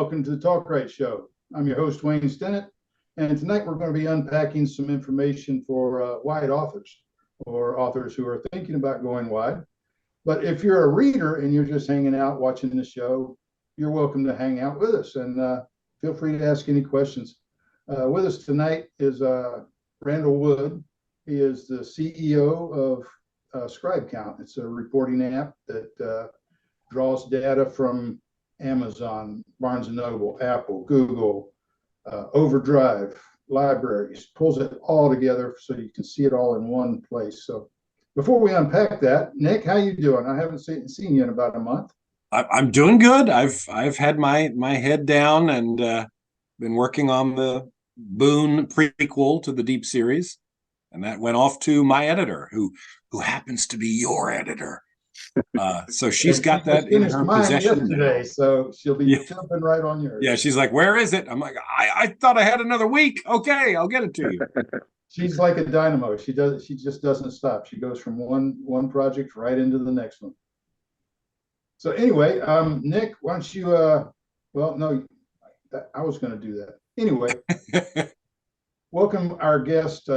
welcome to the Talk Right Show. I'm your host, Wayne Stennett, and tonight we're going to be unpacking some information for wide authors or authors who are thinking about going wide. But if you're a reader and you're just hanging out watching the show, you're welcome to hang out with us and feel free to ask any questions. With us tonight is Randall Wood. He is the CEO of Scribe Count. It's a reporting app that draws data from Amazon, Barnes & Noble, Apple, Google, Overdrive, libraries, pulls it all together so you can see it all in one place. So before we unpack that, Nick, how you doing? I haven't seen you in about a month. I'm doing good. I've had my head down and been working on the Boone prequel to the Deep series, and that went off to my editor, who happens to be your editor. So she's got that in her possession yesterday, so she'll be jumping right on yours. Yeah, she's like, "Where is it?" I'm like, "I thought I had another week. Okay, I'll get it to you." She's like a dynamo. She just doesn't stop. She goes from one project right into the next one. So anyway, Nick, why don't you? Well, no, I was going to do that anyway. Welcome our guest,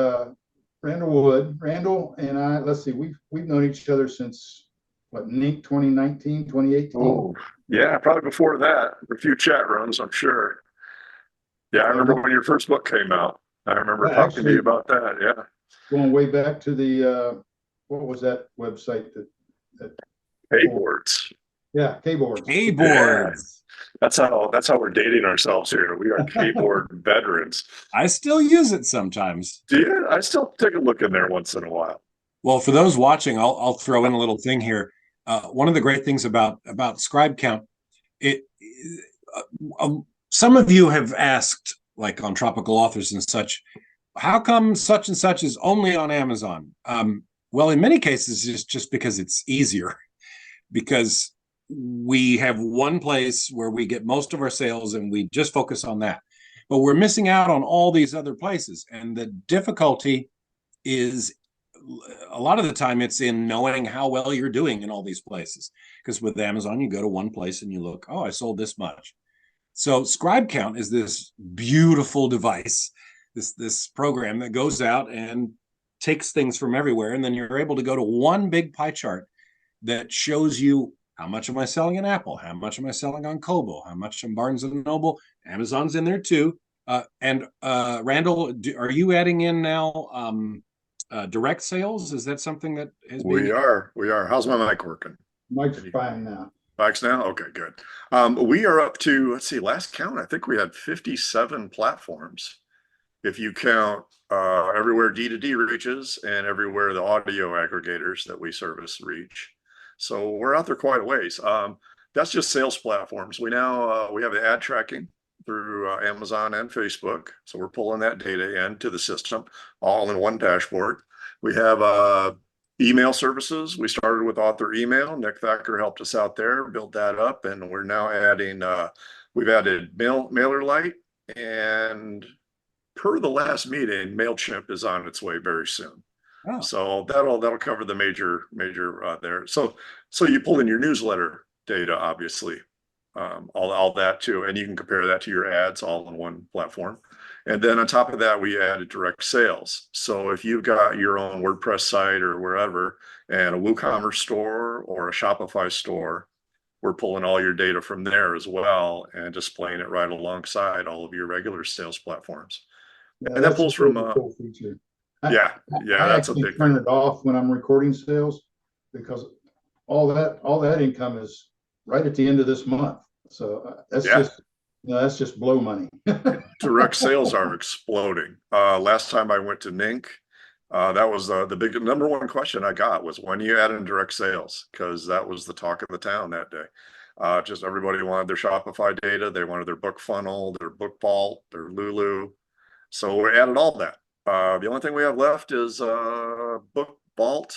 Randall Wood. Randall and I. Let's see, we've known each other since. What, Nick, 2019, 2018? Oh, yeah, probably before that. A few chat rooms, I'm sure. Yeah, I remember when your first book came out. I remember talking to you about that, yeah. Going way back to the, what was that website that K-Boards. Yeah, K-Boards. K-Boards. Yeah. That's how we're dating ourselves here. We are K-Board veterans. I still use it sometimes. Do you? I still take a look in there once in a while. Well, for those watching, I'll throw in a little thing here. One of the great things about Scribe Count, some of you have asked, like on Tropical Authors and such, how come such and such is only on Amazon? Well, in many cases, it's just because it's easier, because we have one place where we get most of our sales and we just focus on that. But we're missing out on all these other places. And the difficulty is, a lot of the time it's in knowing how well you're doing in all these places, because with Amazon you go to one place and you look, oh, I sold this much. So Scribe Count is this beautiful device, this program that goes out and takes things from everywhere, and then you're able to go to one big pie chart that shows you how much am I selling in Apple, how much am I selling on Kobo, how much on Barnes & Noble. Amazon's in there too. And Randall, are you adding in now direct sales? Is that something that has been? We are. How's my mic working? Mic's fine now. Mic's now? Okay, good. We are up to, let's see, last count, I think we had 57 platforms. If you count everywhere D2D reaches and everywhere the audio aggregators that we service reach. So we're out there quite a ways. That's just sales platforms. We now, we have the ad tracking through Amazon and Facebook. So we're pulling that data into the system all in one dashboard. We have email services. We started with author email. Nick Thacker helped us out there, build that up, and we're now adding, we've added MailerLite, and per the last meeting, MailChimp is on its way very soon. Oh. So that'll cover the major there. So you pull in your newsletter data, obviously. All that too, and you can compare that to your ads all in one platform. And then on top of that, we added direct sales. So if you've got your own WordPress site or wherever, and a WooCommerce store or a Shopify store, we're pulling all your data from there as well and displaying it right alongside all of your regular sales platforms. Yeah, and that pulls from cool feature. That's a big turn it off when I'm recording sales, because all that income is right at the end of this month. So that's just blow money. Direct sales are exploding. Last time I went to NINC, that was the big number one question I got was, when you add in direct sales, because that was the talk of the town that day. Just everybody wanted their Shopify data. They wanted their book funnel, their book vault, their Lulu. So we added all that. The only thing we have left is book vault.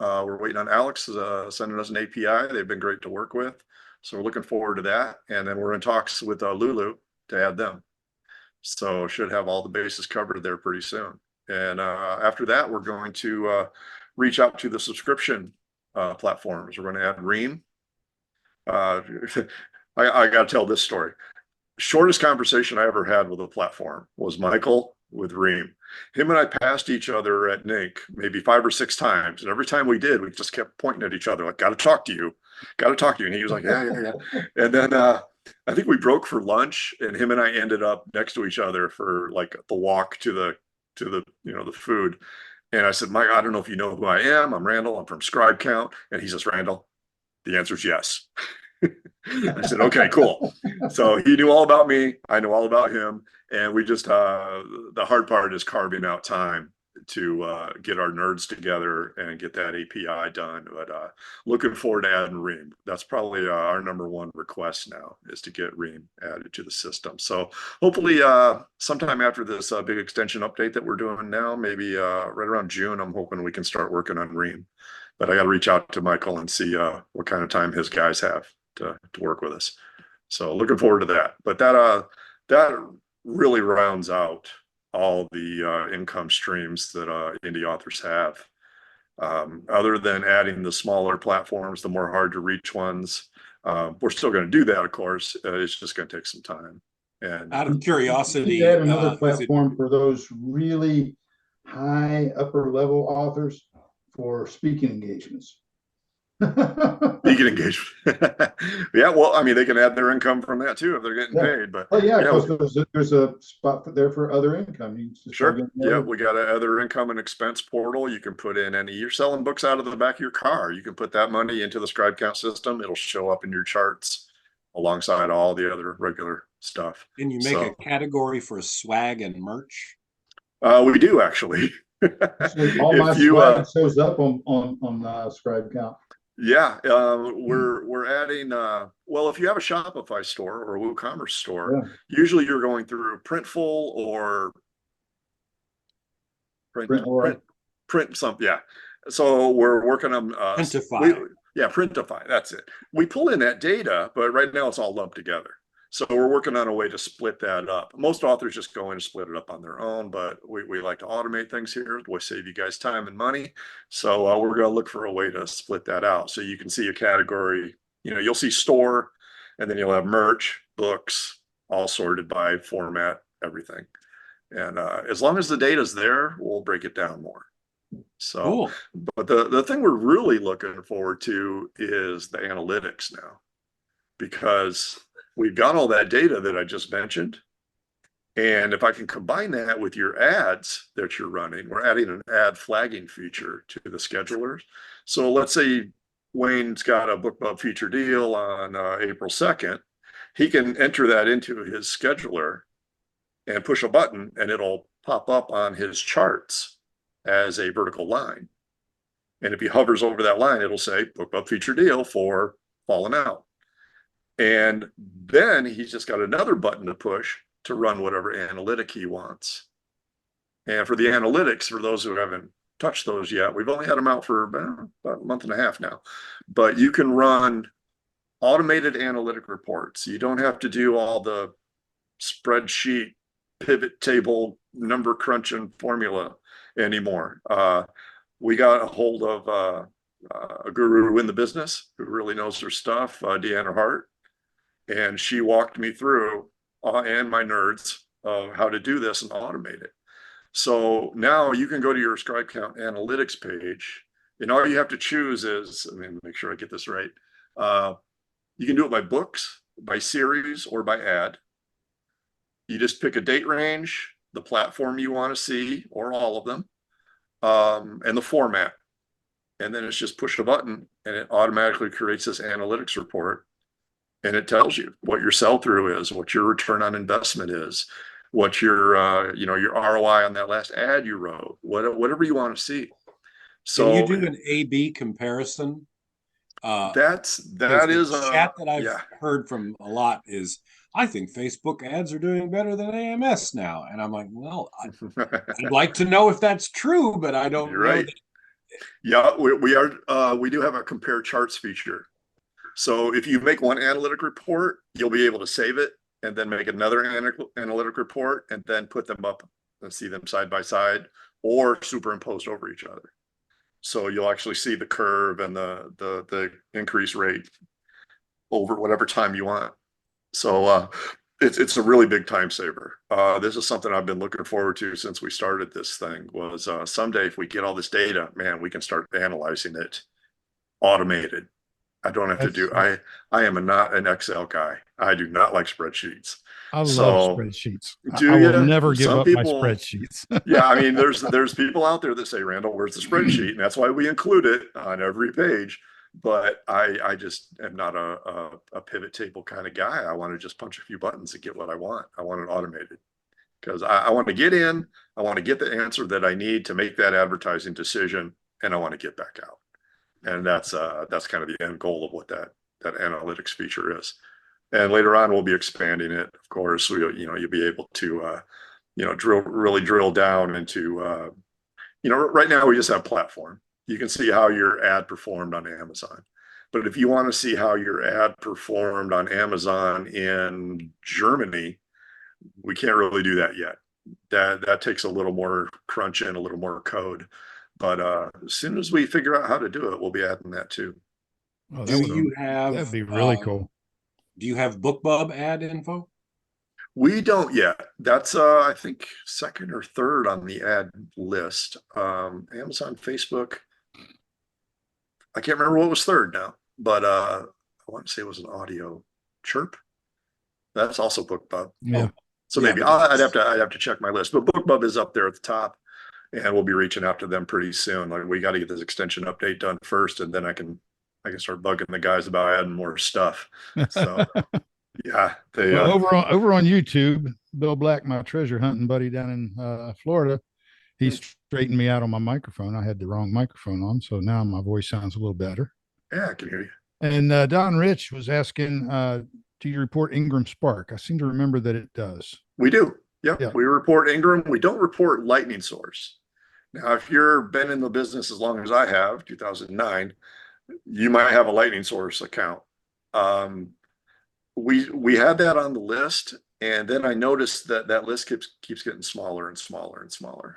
We're waiting on Alex sending us an API. They've been great to work with. So we're looking forward to that. And then we're in talks with Lulu to add them. So should have all the bases covered there pretty soon. And after that, we're going to reach out to the subscription platforms. We're going to add Ream. I got to tell this story. shortest conversation I ever had with a platform was Michael with Reem. Him and I passed each other at NINC maybe 5 or 6 times. And every time we did, we just kept pointing at each other, like, got to talk to you. Got to talk to you. And he was like, yeah, yeah, yeah. And then I think we broke for lunch, and him and I ended up next to each other for like the walk to the the food. And I said, Mike, I don't know if you know who I am. I'm Randall. I'm from Scribe Count. And he says, Randall, the answer is yes. I said, okay, cool. So he knew all about me. I know all about him. And we just, the hard part is carving out time to get our nerds together and get that API done. But looking forward to adding Reem. That's probably our #1 request now, is to get Reem added to the system. So hopefully sometime after this big extension update that we're doing now, maybe right around June, I'm hoping we can start working on Reem. But I got to reach out to Michael and see what kind of time his guys have to work with us. So looking forward to that. But that really rounds out all the income streams that indie authors have. Other than adding the smaller platforms, the more hard to reach ones, we're still going to do that, of course. It's just going to take some time. And Out of curiosity, add another platform for those really high upper level authors for speaking engagements. Speaking engagement. Yeah, well, I mean, they can add their income from that too if they're getting paid. But yeah, because there's a spot there for other income. Sure. Yeah, we got an other income and expense portal. You can put in you're selling books out of the back of your car. You can put that money into the Scribe Count system. It'll show up in your charts alongside all the other regular stuff. Can you make a category for swag and merch? We do, actually. All my swag shows up on Scribe Count. Yeah, we're adding. Well, if you have a Shopify store or a WooCommerce store, usually you're going through Printful or print something. Yeah, so we're working on Printify. Printify. That's it. We pull in that data, but right now it's all lumped together. So we're working on a way to split that up. Most authors just go in and split it up on their own, but we like to automate things here. We save you guys time and money. So we're going to look for a way to split that out. So you can see a category, you'll see store, and then you'll have merch, books, all sorted by format, everything. And as long as the data's there, we'll break it down more. So, cool. But the thing we're really looking forward to is the analytics now, because we've got all that data that I just mentioned. And if I can combine that with your ads that you're running, we're adding an ad flagging feature to the schedulers. So let's say Wayne's got a BookBub feature deal on April 2nd. He can enter that into his scheduler and push a button, and it'll pop up on his charts as a vertical line. And if he hovers over that line, it'll say BookBub feature deal for Fallen Out. And then he's just got another button to push to run whatever analytic he wants. And for the analytics, for those who haven't touched those yet, we've only had them out for about a month and a half now. But you can run automated analytic reports. You don't have to do all the spreadsheet, pivot table, number crunching formula anymore. We got a hold of a guru in the business who really knows her stuff, Deanna Hart. And she walked me through, and my nerds, of how to do this and automate it. So now you can go to your Scribe Count analytics page, and all you have to choose is, let me make sure I get this right. You can do it by books, by series, or by ad. You just pick a date range, the platform you want to see, or all of them, and the format. And then it's just push a button, and it automatically creates this analytics report. And it tells you what your sell-through is, what your return on investment is, what your your ROI on that last ad you wrote, whatever you want to see. So can you do an A/B comparison? That is a chat that I've heard from a lot is, I think Facebook ads are doing better than AMS now. And I'm like, well, I'd like to know if that's true, but I don't know. Right. Yeah, we do have a compare charts feature. So if you make one analytic report, you'll be able to save it and then make another analytic report and then put them up and see them side by side or superimposed over each other. So you'll actually see the curve and the increase rate over whatever time you want. So It's a really big time saver. This is something I've been looking forward to since we started this thing. Was someday if we get all this data, man, we can start analyzing it automated. I don't have to do. I am not an Excel guy. I do not like spreadsheets. I love So spreadsheets. do I will you? never give Some up my people. spreadsheets. Yeah, I mean, there's people out there that say, Randall, where's the spreadsheet? And that's why we include it on every page. But I just am not a pivot table kind of guy. I want to just punch a few buttons and get what I want. I want it automated because I want to get in. I want to get the answer that I need to make that advertising decision, and I want to get back out. And that's kind of the end goal of what that analytics feature is. And later on, we'll be expanding it. Of course, you'll be able to really drill down into right now we just have platform. You can see how your ad performed on Amazon. But if you want to see how your ad performed on Amazon in Germany, we can't really do that yet. That takes a little more crunch in, a little more code. But as soon as we figure out how to do it, we'll be adding that too. Oh, That'd be really cool. Do you have BookBub ad info? We don't yet. That's I think second or third on the ad list. Amazon, Facebook. I can't remember what was third now, but I want to say it was an audio chirp. That's also BookBub. Yeah. So maybe I'd have to check my list, but BookBub is up there at the top, and we'll be reaching out to them pretty soon. Like we got to get this extension update done first, and then I can start bugging the guys about adding more stuff. So yeah, over on YouTube, Bill Black, my treasure hunting buddy down in Florida, he straightened me out on my microphone. I had the wrong microphone on, so now my voice sounds a little better. Yeah, I can hear you. And Don Rich was asking, do you report Ingram Spark? I seem to remember that it does. We do. Yep. Yeah. We report Ingram. We don't report Lightning Source. Now, if you've been in the business as long as I have, 2009, you might have a Lightning Source account. We had that on the list, and then I noticed that list keeps getting smaller and smaller and smaller.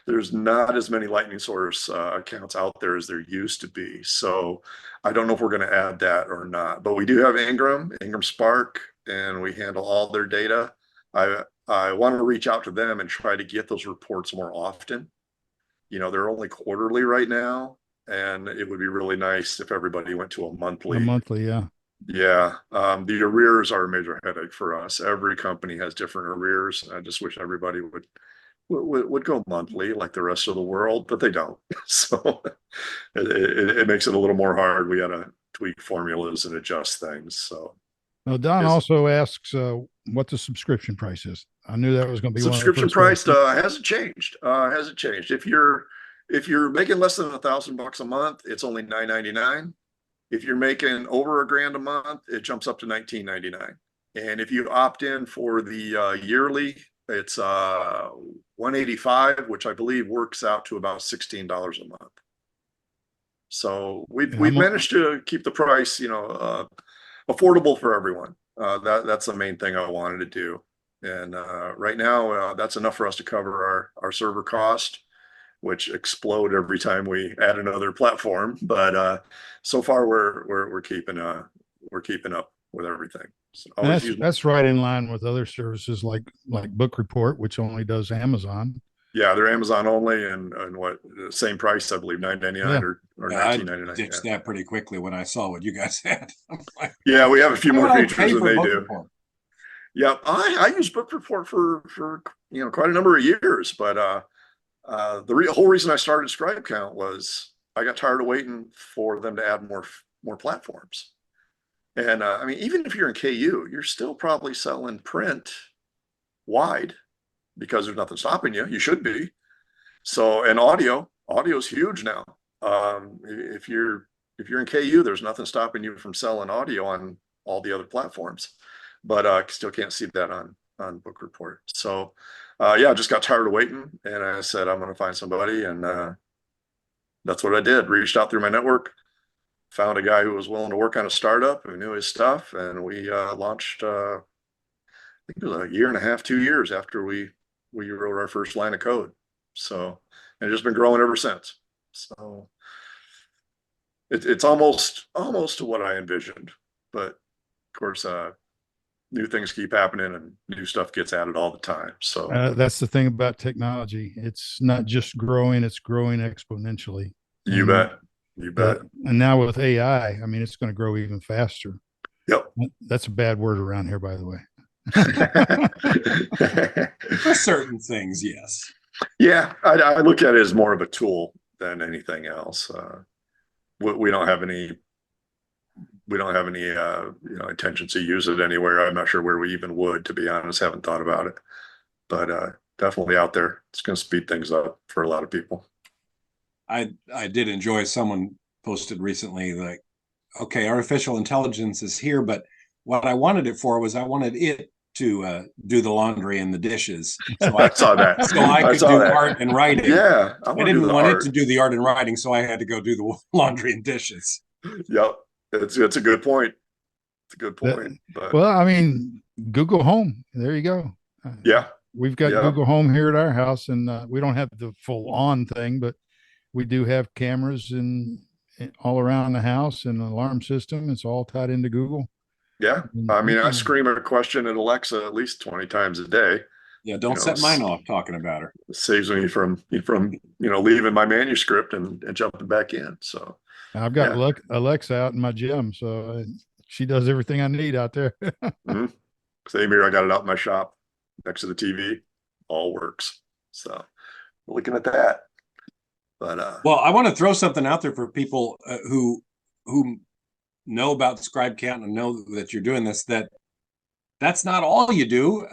There's not as many Lightning Source accounts out there as there used to be. So I don't know if we're going to add that or not. But we do have Ingram Spark, and we handle all their data. I want to reach out to them and try to get those reports more often. They're only quarterly right now, and it would be really nice if everybody went to a monthly. Yeah. Yeah. The arrears are a major headache for us. Every company has different arrears. I just wish everybody would go monthly like the rest of the world, but they don't. So it makes it a little more hard. We got to tweak formulas and adjust things. So well, Don also asks what the subscription price is. I knew that was going to be subscription price hasn't changed. If you're making less than $1,000 a month, it's only $9.99. If you're making over $1,000 a month, it jumps up to $19.99. And if you opt in for the yearly, it's $185, which I believe works out to about $16 a month. So we've managed to keep the price, affordable for everyone. That's the main thing I wanted to do. And right now, that's enough for us to cover our server cost, which explode every time we add another platform. But so far, we're keeping up with everything. So that's right in line with other services like Book Report, which only does Amazon. Yeah, they're Amazon only, and what the same price, I believe, $9.99 or $19.99. I ditched that pretty quickly when I saw what you guys had. Like, yeah, we have a few more features than they do. Report? Yeah, I use Book Report for quite a number of years, but the whole reason I started Scribe Count was I got tired of waiting for them to add more platforms. And I mean, even if you're in KU, you're still probably selling print wide because there's nothing stopping you. You should be. So, and audio is huge now. If you're in KU, there's nothing stopping you from selling audio on all the other platforms. But I still can't see that on Book Report. So yeah, I just got tired of waiting, and I said I'm going to find somebody, and that's what I did. Reached out through my network, found a guy who was willing to work on a startup who knew his stuff, and we launched. I think it was a year and a half, 2 years after we wrote our first line of code. So, and it's just been growing ever since. So it's almost to what I envisioned, but of course, new things keep happening and new stuff gets added all the time. So That's the thing about technology. It's not just growing, it's growing exponentially. you And bet. You bet. and now with AI, I mean, it's going to grow even faster. Yep. That's a bad word around here, by the way. For certain things, yes. Yeah, I look at it as more of a tool than anything else. We don't have any intentions to use it anywhere. I'm not sure where we even would, to be honest. Haven't thought about it, but definitely out there. It's going to speed things up for a lot of people. I did enjoy, someone posted recently, like, okay, artificial intelligence is here, but what I wanted it for was I wanted it to do the laundry and the dishes. So I saw that. So I could saw do that. art and writing. Yeah, I I want to do didn't the want it art. to do the art and writing, so I had to go do the laundry and dishes. Yep, it's a good point. It's a good point. But Well, I mean, Google Home. There you go. yeah, We've got yeah. Google Home here at our house, and we don't have the full on thing, but we do have cameras in all around the house and an alarm system. It's all tied into Google. Yeah, And I you mean, I can- scream a question at Alexa at least 20 times a day. Yeah, don't set mine off talking about her. Saves me from leaving my manuscript and jumping back in. So I've got yeah. Alexa out in my gym, so she does everything I need out there. Mm-hmm. Same here. I got it out in my shop next to the TV. All works. So we're looking at that. But Well, I want to throw something out there for people who know about the Scribe Count and know that you're doing this, that's not all you do.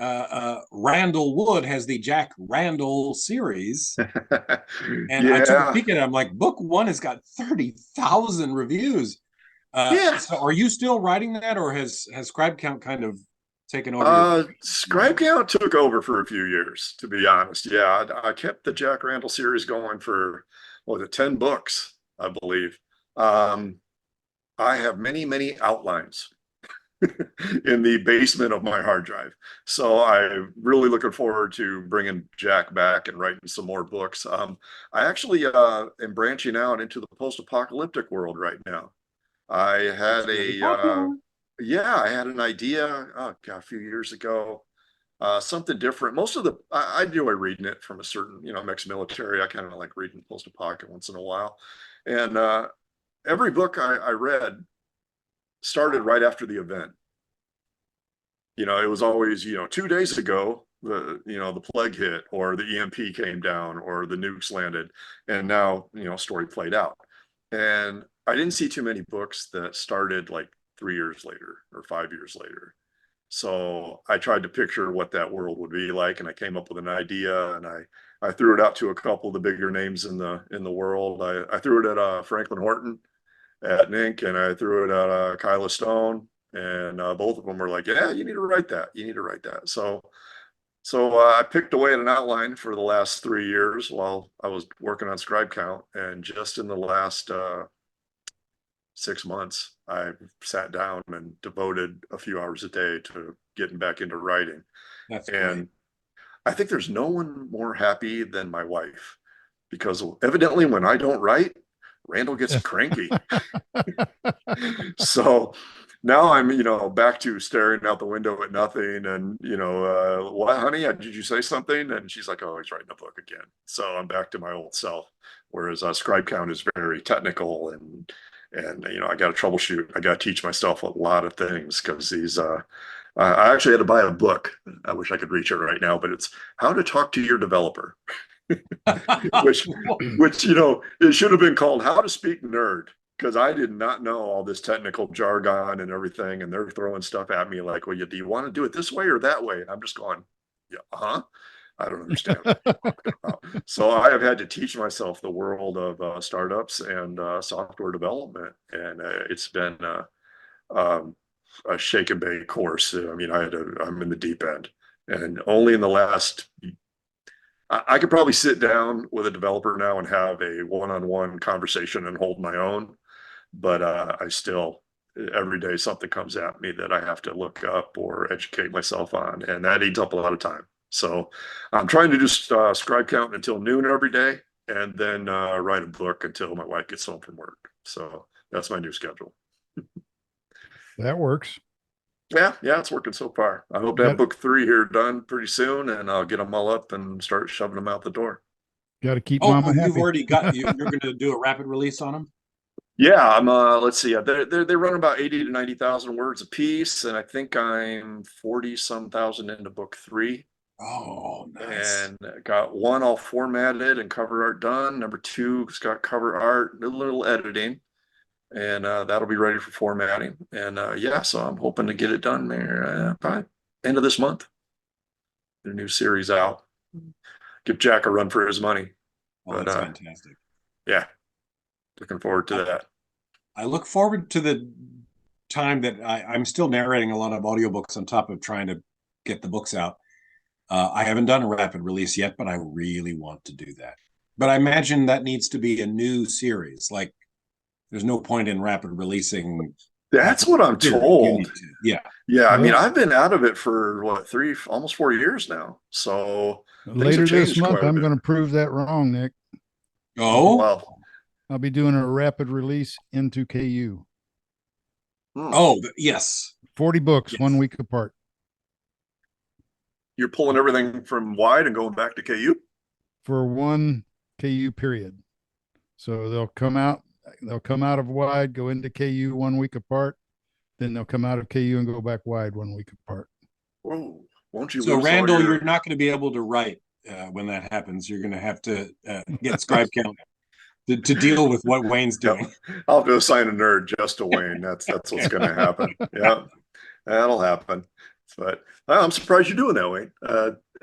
Randall Wood has the Jack Randall series. And I took a yeah, peek at it. I'm like, book one has got 30,000 reviews. yeah. So are you still writing that, or has Scribe Count kind of taken over? Scribe Count took over for a few years, to be honest. Yeah, I kept the Jack Randall series going for 10 books, I believe. I have many outlines in the basement of my hard drive. So I'm really looking forward to bringing Jack back and writing some more books. I actually am branching out into the post-apocalyptic world right now. I had I had an idea, a few years ago, something different. Most of I enjoy reading it from a certain, I'm ex-military. I kind of like reading post-apocalyptic once in a while. And every book I read started right after the event. It was always, 2 days ago, the plague hit, or the EMP came down, or the nukes landed, and now, story played out. And I didn't see too many books that started like 3 years later or 5 years later. So I tried to picture what that world would be like, and I came up with an idea, and I threw it out to a couple of the bigger names in the world. I threw it at Franklin Horton at Nink, and I threw it at Kyla Stone, and both of them were like, "Yeah, you need to write that. You need to write that." So I picked away at an outline for the last 3 years while I was working on Scribe Count, and just in the last 6 months, I sat down and devoted a few hours a day to getting back into writing. That's And great. I think there's no one more happy than my wife, because evidently when I don't write, Randall gets cranky. So now I'm, back to staring out the window at nothing, and, what, honey, did you say something? And she's like, "Oh, he's writing a book again." So I'm back to my old self. Whereas Scribe Count is very technical, and I got to troubleshoot. I got to teach myself a lot of things, because I actually had to buy a book. I wish I could reach it right now, but it's How to Talk to Your Developer. which it should have been called How to Speak Nerd, because I did not know all this technical jargon and everything, and they're throwing stuff at me like, "Well, do you want to do it this way or that way?" And I'm just going, "Yeah, I don't understand." So I have had to teach myself the world of startups and software development, and it's been a shake and bake course. I mean, I'm in the deep end, and only in the last, I could probably sit down with a developer now and have a one-on-one conversation and hold my own, but I still, every day something comes at me that I have to look up or educate myself on, and that eats up a lot of time. So I'm trying to do Scribe Count until noon every day, and then write a book until my wife gets home from work. So that's my new schedule. That works. Yeah, it's working so far. I hope to have book 3 here done pretty soon, and I'll get them all up and start shoving them out the door. Got to keep Oh, mama you've happy. already got you're going to do a rapid release on them? Yeah, I'm let's see. They run about 80 to 90,000 words a piece, and I think I'm 40 some thousand into book 3. Oh, nice. And got 1 all formatted and cover art done. Number 2's got cover art, a little editing, and that'll be ready for formatting. And yeah, so I'm hoping to get it done there by end of this month. The new series out. Give Jack a run for his money. Oh, But that's fantastic. yeah, looking forward to that. I look forward to the time that I'm still narrating a lot of audiobooks on top of trying to get the books out. I haven't done a rapid release yet, but I really want to do that. But I imagine that needs to be a new series. Like, there's no point in rapid releasing. That's what I'm told. Yeah. Yeah, I mean, I've been out of it for what, almost 4 years now. So later this month, I'm going to prove that wrong, Nick. Oh, well, I'll be doing a rapid release into KU. Oh, yes. 40 books, yes. 1 week apart. You're pulling everything from wide and going back to KU? For 1 KU period. So they'll come out of wide, go into KU 1 week apart. Then they'll come out of KU and go back wide 1 week apart. Whoa, won't you? So Randall, you're not going to be able to write when that happens. You're going to have to get Scribe Count to deal with what Wayne's doing. I'll have to assign a nerd just to Wayne. That's what's going to happen. Yeah, that'll happen. But I'm surprised you're doing that, Wayne.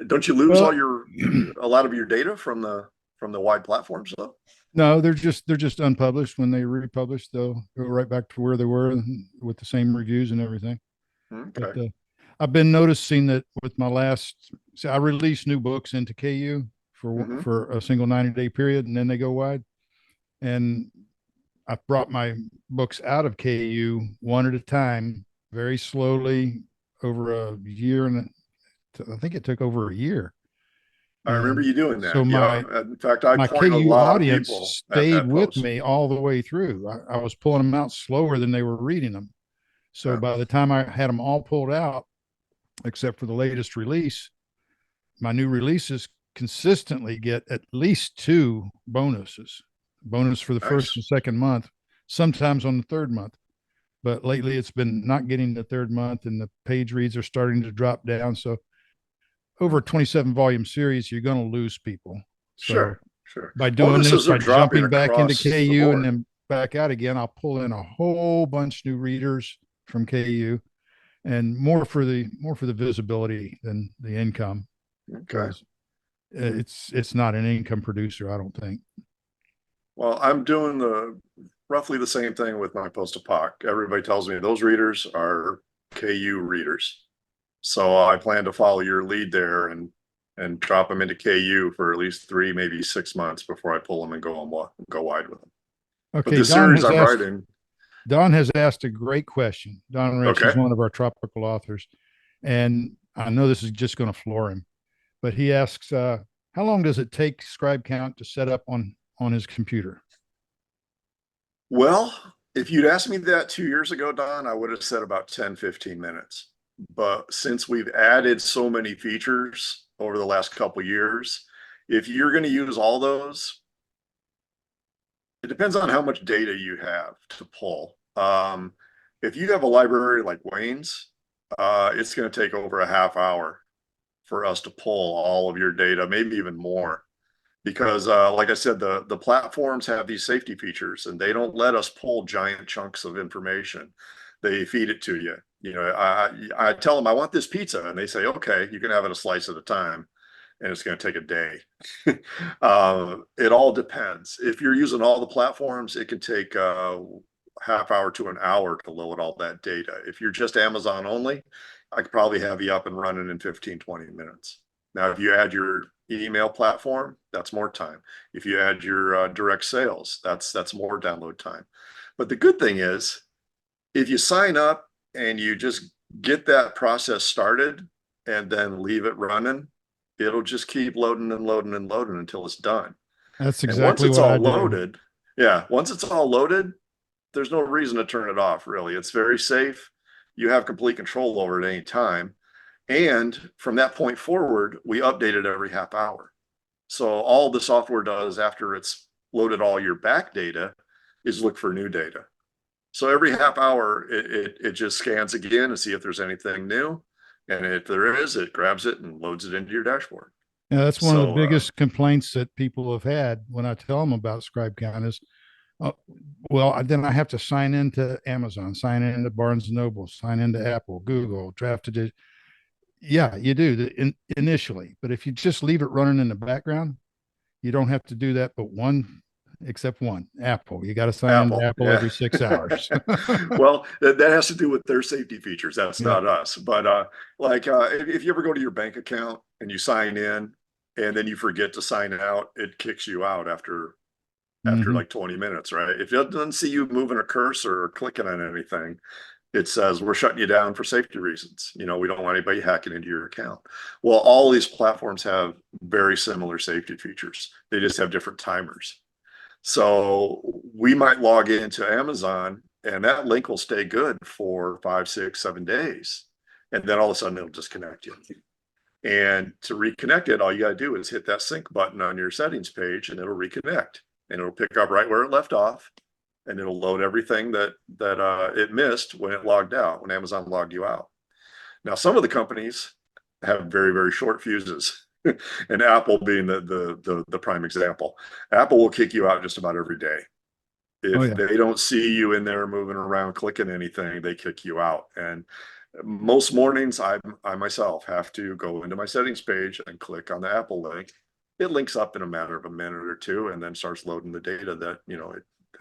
Don't you lose a lot of your data from the wide platforms though? No, they're just unpublished. When they republish, they'll go right back to where they were with the same reviews and everything. Okay. But, I've been noticing that with my I release new books into KU for a single 90-day period, and then they go wide. And I brought my books out of KU one at a time, very slowly over a year, and I think it took over a year. I remember you doing that. So in fact, I my pointed KU a lot audience of people stayed with me all the way through. I was pulling them out slower than they were reading them. So by the time I had them all pulled out, except for the latest release, my new releases consistently get at least 2 bonuses. Bonus for the first and second month, sometimes on the third month. But lately it's been not getting the third month, and the page reads are starting to drop down. So over a 27 volume series, you're going to lose people. Sure. By doing this, by jumping back into KU and then back out again, I'll pull in a whole bunch new readers from KU, and more for the visibility than the income. Okay. It's not an income producer, I don't think. Well, I'm doing roughly the same thing with my post-apoc. Everybody tells me those readers are KU readers. So I plan to follow your lead there and drop them into KU for at least 3, maybe 6 months before I pull them and go wide with them. Okay, but the series I'm writing. Don has asked a great question. Don Rich is one of our tropical authors, and I know this is just going to floor him, but he asks, how long does it take Scribe Count to set up on his computer? Well, if you'd asked me that 2 years ago, Don, I would have said about 10, 15 minutes. But since we've added so many features over the last couple of years, if you're going to use all those, it depends on how much data you have to pull. If you have a library like Wayne's, it's going to take over a half hour for us to pull all of your data, maybe even more. Because like I said, the platforms have these safety features, and they don't let us pull giant chunks of information. They feed it to you. You know, I tell them I want this pizza, and they say, okay, you can have it a slice at a time, and it's going to take a day. It all depends. If you're using all the platforms, it can take half hour to an hour to load all that data. If you're just Amazon only, I could probably have you up and running in 15, 20 minutes. Now, if you add your email platform, that's more time. If you add your direct sales, that's more download time. But the good thing is, if you sign up and you just get that process started and then leave it running, it'll just keep loading and loading and loading until it's done. That's exactly what I do. Loaded, yeah, once it's all loaded, there's no reason to turn it off, really. It's very safe. you have complete control over at any time. And from that point forward, we update it every half hour. So all the software does after it's loaded all your back data is look for new data. So every half hour, it just scans again to see if there's anything new. And if there is, it grabs it and loads it into your dashboard. Yeah, that's one of the So, biggest complaints that people have had when I tell them about Scribe Count is, well, then I have to sign into Amazon, sign into Barnes and Noble, sign into Apple, Google, draft edition. Yeah, you do initially, but if you just leave it running in the background, you don't have to do that. But except one, Apple. You got to sign into Apple every 6 hours. Well, that has to do with their safety features. That's Yeah. not us. But if you ever go to your bank account and you sign in and then you forget to sign out, it kicks you out after like 20 minutes, right? If it doesn't see you moving a cursor or clicking on anything, it says we're shutting you down for safety reasons. We don't want anybody hacking into your account. Well, all these platforms have very similar safety features. They just have different timers. So we might log into Amazon and that link will stay good for 5, 6, 7 days. And then all of a sudden it'll disconnect you. And to reconnect it, all you got to do is hit that sync button on your settings page and it'll reconnect. And it'll pick up right where it left off. And it'll load everything that it missed when it logged out, when Amazon logged you out. Now, some of the companies have very, very short fuses, and Apple being the prime example. Apple will kick you out just about every day. If they don't see you in there moving around, clicking anything, they kick you out. And most mornings, I myself have to go into my settings page and click on the Apple link. It links up in a matter of a minute or two, and then starts loading the data that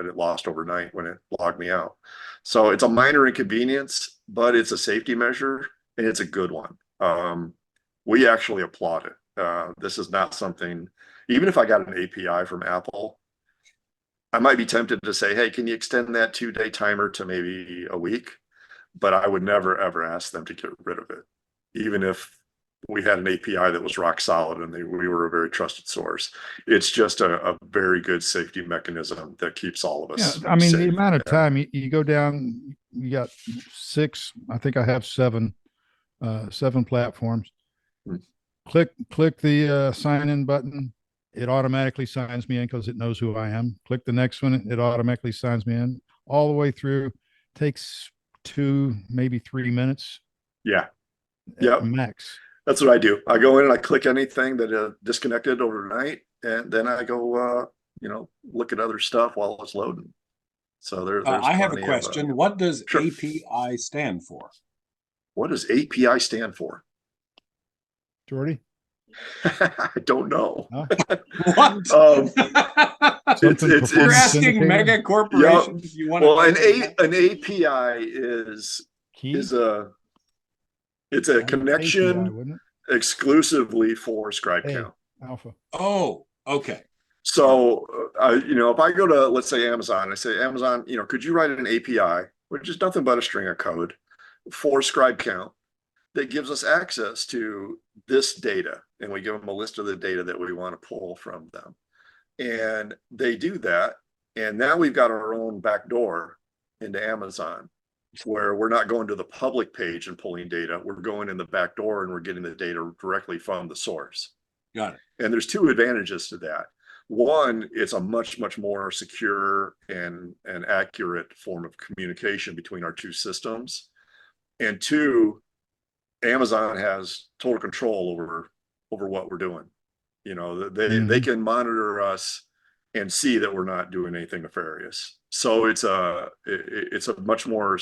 it lost overnight when it logged me out. So it's a minor inconvenience, but it's a safety measure and it's a good one. We actually applaud it. This is not something, even if I got an API from Apple, I might be tempted to say, hey, can you extend that 2-day timer to maybe a week? But I would never, ever ask them to get rid of it, even if we had an API that was rock solid and we were a very trusted source. It's just a very good safety mechanism that keeps all of us I mean, safe. the amount of time you go down, you got 6, I think I have 7 platforms. Click the sign in button. It automatically signs me in because it knows who I am. Click the next one. It automatically signs me in all the way through. Takes 2, maybe 3 minutes. Yeah. Max. That's what I do. I go in and I click anything that disconnected overnight, and then I go, look at other stuff while it's loading. So there's. I have a question. What does Sure. API stand for? What does API stand for? Jordy? I don't know. Huh? What? You're asking mega corporations. Yep. Well, an API is it's a connection API, exclusively for Scribe Count. Alpha. Oh, okay. So, if I go to, let's say, Amazon, I say, Amazon, could you write an API, which is nothing but a string of code for Scribe Count that gives us access to this data? And we give them a list of the data that we want to pull from them. And they do that. And now we've got our own backdoor into Amazon, where we're not going to the public page and pulling data. We're going in the back door and we're getting the data directly from the source. Got it. And there's 2 advantages to that. One, it's a much, much more secure and accurate form of communication between our 2 systems. And 2, Amazon has total control over what we're doing. They can monitor us and see that we're not doing anything nefarious. So it's a much more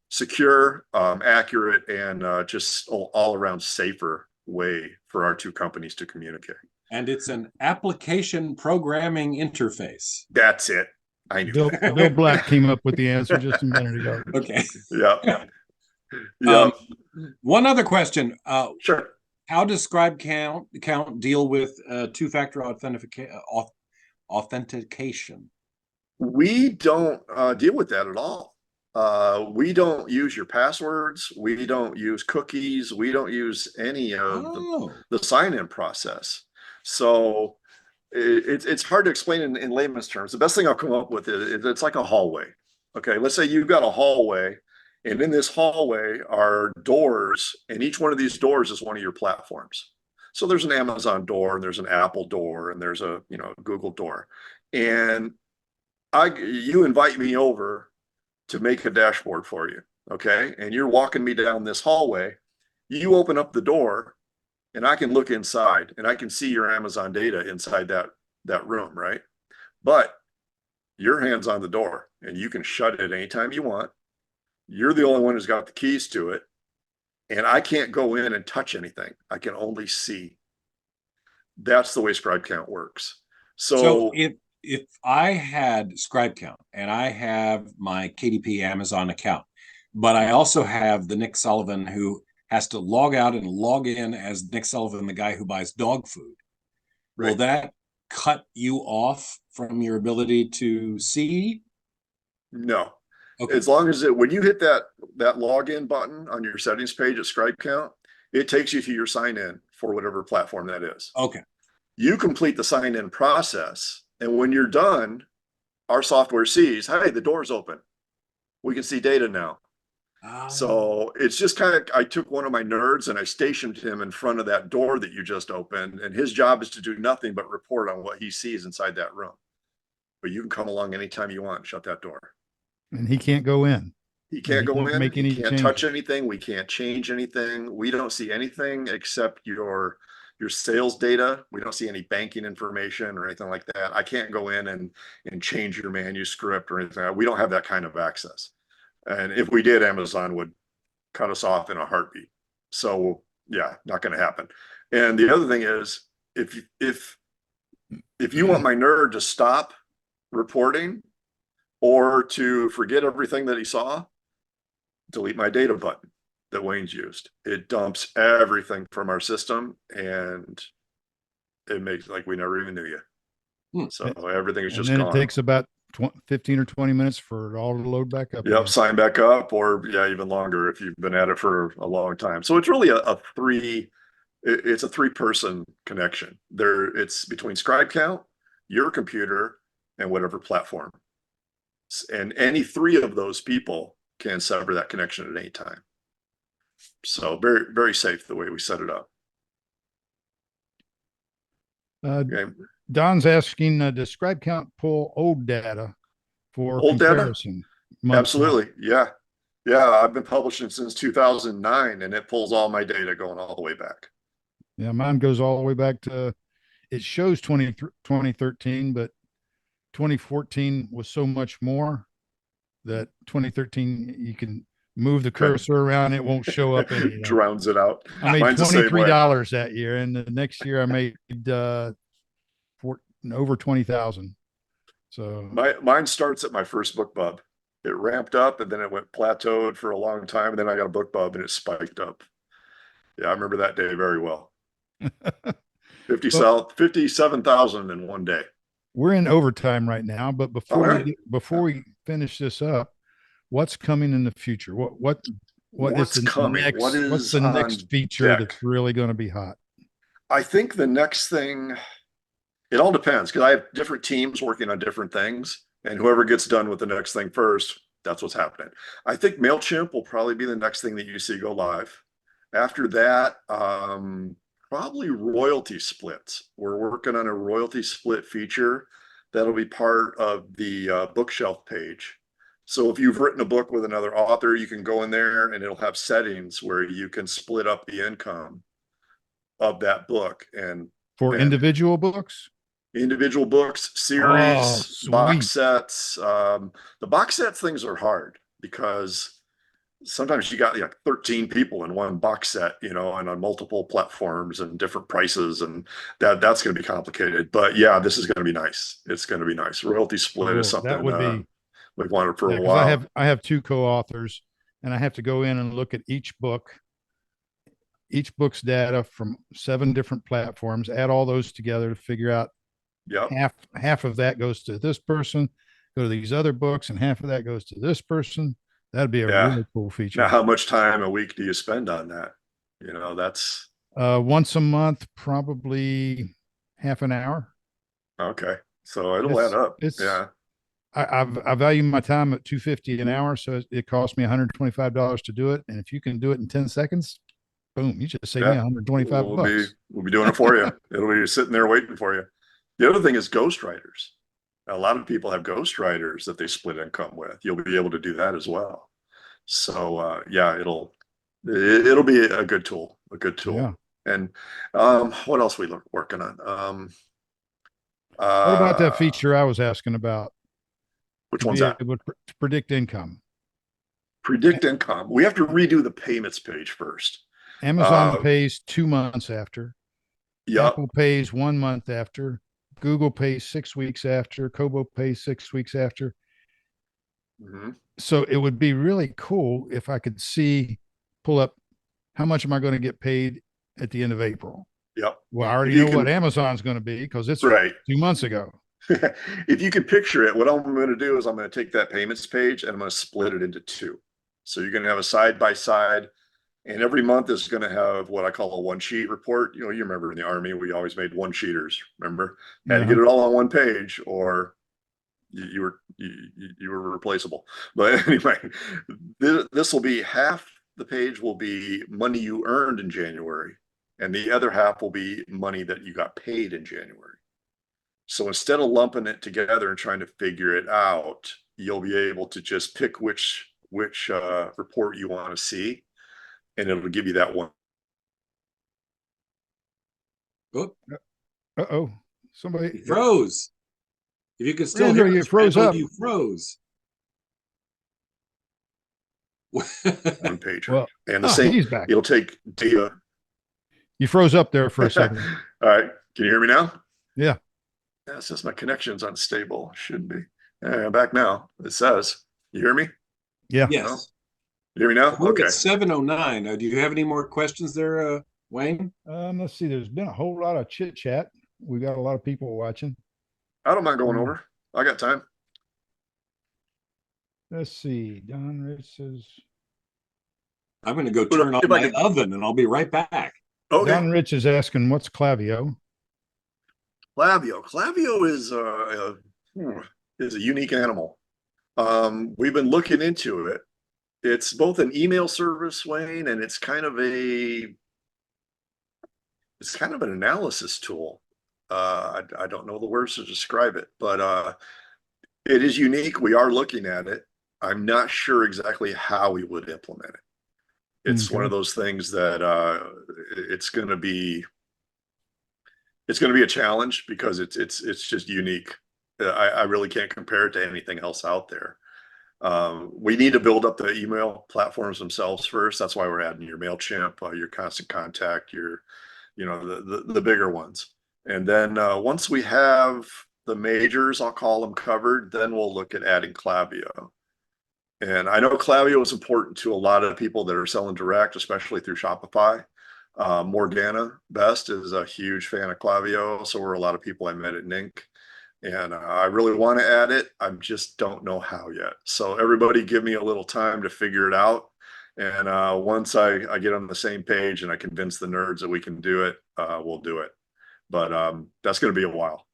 secure, accurate, and just all around safer way for our 2 companies to communicate. And it's an application programming interface. That's it. I knew. Bill Black came up with the answer just a minute ago. Okay. Yeah. One other question. Sure. How does Scribe Count deal with 2-factor authentication? We don't deal with that at all. We don't use your passwords. We don't use cookies. We don't use any of the sign-in process. So it's hard to explain in layman's terms. The best thing I'll come up with is it's like a hallway. Okay, let's say you've got a hallway And in this hallway are doors, and each one of these doors is one of your platforms. So there's an Amazon door, and there's an Apple door, and there's a Google door. And you invite me over to make a dashboard for you, okay? And you're walking me down this hallway. You open up the door, and I can look inside, and I can see your Amazon data inside that room, right? But your hand's on the door, and you can shut it anytime you want. You're the only one who's got the keys to it, and I can't go in and touch anything. I can only see. That's the way Scribe Count works. So if I had Scribe Count and I have my KDP Amazon account, but I also have the Nick Sullivan who has to log out and log in as Nick Sullivan, the guy who buys dog food, will that cut you off from your ability to see? No. Okay. As long as when you hit that login button on your settings page at Scribe Count, it takes you to your sign in for whatever platform that is. Okay. You complete the sign in process, and when you're done, our software sees, hey, the door's open. We can see data now. So it's just kind of, I took one of my nerds and I stationed him in front of that door that you just opened, and his job is to do nothing but report on what he sees inside that room. But you can come along anytime you want and shut that door. And he can't go in. He can't go in. Make any he can't changes. touch anything. We can't change anything. We don't see anything except your sales data. We don't see any banking information or anything like that. I can't go in and change your manuscript or anything. We don't have that kind of access. And if we did, Amazon would cut us off in a heartbeat. So yeah, not going to happen. And the other thing is, if you want my nerd to stop reporting or to forget everything that he saw, delete my data button that Wayne's used. It dumps everything from our system, and it makes like we never even knew you. So everything is just gone. It takes about 15 or 20 minutes for it all to load back up. Yep, again. Sign back up, or even longer if you've been at it for a long time. So it's really it's a three-person connection. It's between Scribe Count, your computer, and whatever platform. And any three of those people can sever that connection at any time. So very, very safe the way we set it up. Okay. Don's asking, does Scribe Count pull old data for old comparison? Data? Absolutely. Yeah. I've been publishing since 2009, and it pulls all my data going all the way back. Yeah, mine goes all the way back to, it shows 2013, but 2014 was so much more that 2013, you can move the cursor around, it won't show up anything. Drowns it out. I made $23 that year, and the next year I made over 20,000. So mine starts at my first book bub. It ramped up, and then it went plateaued for a long time, and then I got a book bub, and it spiked up. Yeah, I remember that day very well. 57,000 in one day. We're in overtime right now, but before we finish this up, what's coming in the future? What's coming? What's the next feature that's really going to be hot? I think the next thing, it all depends, because I have different teams working on different things, and whoever gets done with the next thing first, that's what's happening. I think MailChimp will probably be the next thing that you see go live. After that, probably royalty splits. We're working on a royalty split feature that'll be part of the bookshelf page. So if you've written a book with another author, you can go in there and it'll have settings where you can split up the income of that book. And for individual books? Individual books, series, box sets. The box sets things are hard because sometimes you got 13 people in one box set, and on multiple platforms and different prices, and that's going to be complicated. But yeah, this is going to be nice. It's going to be nice. Royalty split is something that would be we've wanted for a while. I have two co-authors, and I have to go in and look at each book's data from 7 different platforms, add all those together to figure out half of that goes to this person, go to these other books, and half of that goes to this person. That'd be a really cool feature. Now, how much time a week do you spend on that? That's once a month, probably half an hour. Okay. So it'll add up. I value my time at $250 an hour, so it costs me $125 to do it. And if you can do it in 10 seconds, boom, you just save me Yeah. 125 bucks. We'll be doing it for you. It'll be sitting there waiting for you. The other thing is ghostwriters. A lot of people have ghostwriters that they split income with. You'll be able to do that as well. So yeah, it'll be a good tool, Yeah. And what else we working on? What about that feature I was asking about? Which To one's be that? able to predict income. Predict income. We have to redo the payments page first. Amazon pays 2 months after. Yep. Apple pays 1 month after. Google pays 6 weeks after. Kobo pays 6 weeks after. Mhm. So it would be really cool if I could pull up how much am I going to get paid at the end of April. Yep. Well, I already know what Amazon's going to be because it's right 2 months ago. If you can picture it, what I'm going to do is I'm going to take that payments page and I'm going to split it into two. So you're going to have a side by side, and every month is going to have what I call a one sheet report. You know, you remember in the Army, we always made one sheeters. Remember, had to get it all on one page, or you were replaceable. But anyway, this will be half the page will be money you earned in January, and the other half will be money that you got paid in January. So instead of lumping it together and trying to figure it out, you'll be able to just pick which report you want to see, and it'll give you that one. Oh, Uh-oh. Somebody froze. If you can still Randall, hear you us, froze Randall, up. you froze. One pager. Well, and the same, he's back. it'll take data. You froze up there for a second. All right. Can you hear me now? Yeah. Yeah, it says my connection's unstable. Should be. I'm back now. It says. You hear me? Yeah. Yes. No? You hear me now? We're Okay. at 7:09. Do you have any more questions there, Wayne? Let's see. There's been a whole lot of chit chat. We got a lot of people watching. I don't mind going over. I got time. Let's see. Don Rich says. I'm going to go turn on my oven, and I'll be right back. Okay. Don Rich is asking, what's Clavio? Clavio is a unique animal. We've been looking into it. It's both an email service, Wayne, and it's kind of an analysis tool. I don't know the words to describe it, but it is unique. We are looking at it. I'm not sure exactly how we would implement it. It's one of those things that it's going to be a challenge because it's just unique. I really can't compare it to anything else out there. We need to build up the email platforms themselves first. That's why we're adding your MailChimp, your Constant Contact, the bigger ones. And then once we have the majors, I'll call them, covered, then we'll look at adding Clavio. And I know Clavio is important to a lot of people that are selling direct, especially through Shopify. Morgana Best is a huge fan of Clavio. So were a lot of people I met at NINC. And I really want to add it. I just don't know how yet. So everybody give me a little time to figure it out. And once I get on the same page and I convince the nerds that we can do it, we'll do it. But that's going to be a while.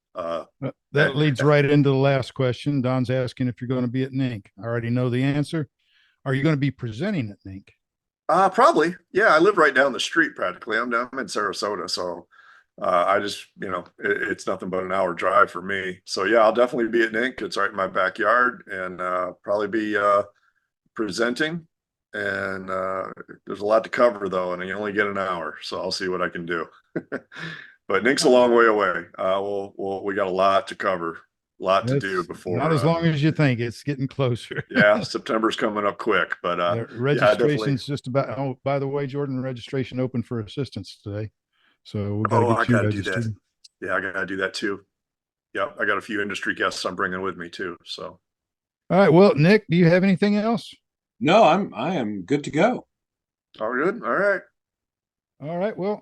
That leads right into the last question. Don's asking if you're going to be at NINC. I already know the answer. Are you going to be presenting at NINC? Probably. Yeah, I live right down the street practically. I'm in Sarasota, so I just, it's nothing but an hour drive for me. So yeah, I'll definitely be at NINC. It's right in my backyard, and probably be presenting. And there's a lot to cover though, and you only get an hour, so I'll see what I can do. But NINC's a long way away. We got a lot to cover, a lot to do before. Not as long as you think. It's getting closer. Yeah, September's coming up quick, but registration's just about. Oh, by the way, Jordan, registration open for assistance today, so we got to get you registered. Yeah, I gotta do that too. Yep, I got a few industry guests I'm bringing with me too. So, all right. Well, Nick, do you have anything else? No, I am good to go. All good. All right. All right. Well,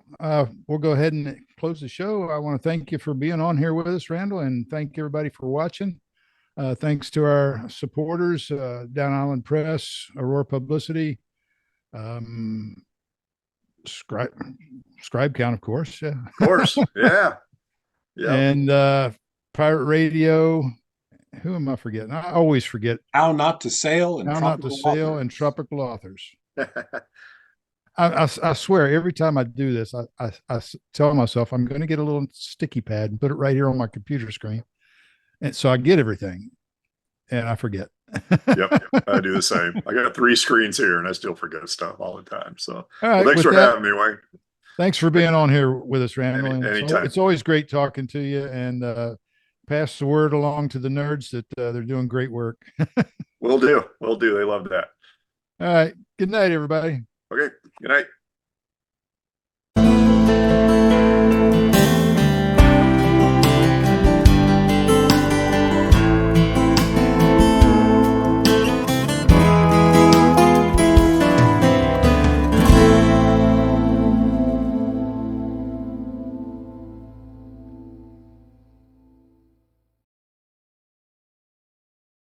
we'll go ahead and close the show. I want to thank you for being on here with us, Randall, and thank everybody for watching. Thanks to our supporters, Down Island Press, Aurora Publicity, Scribe Count, of course. Of course. Yeah. And Pirate Radio who am I forgetting? I always forget. How Not to Sail and How Not to Tropical Sail Authors. and Tropical Authors. I swear every time I do this, I tell myself I'm going to get a little sticky pad and put it right here on my computer screen. And so I get everything and I forget. Yep, I do the same. I got 3 screens here and I still forget stuff all the time. So, All well, right. thanks for having me, Wayne. Thanks for being on here with us, Randall. And Anytime. it's always great talking to you, and pass the word along to the nerds that they're doing great work. Will do. Will do. They love that. All right. Good night, everybody. Okay. Good night.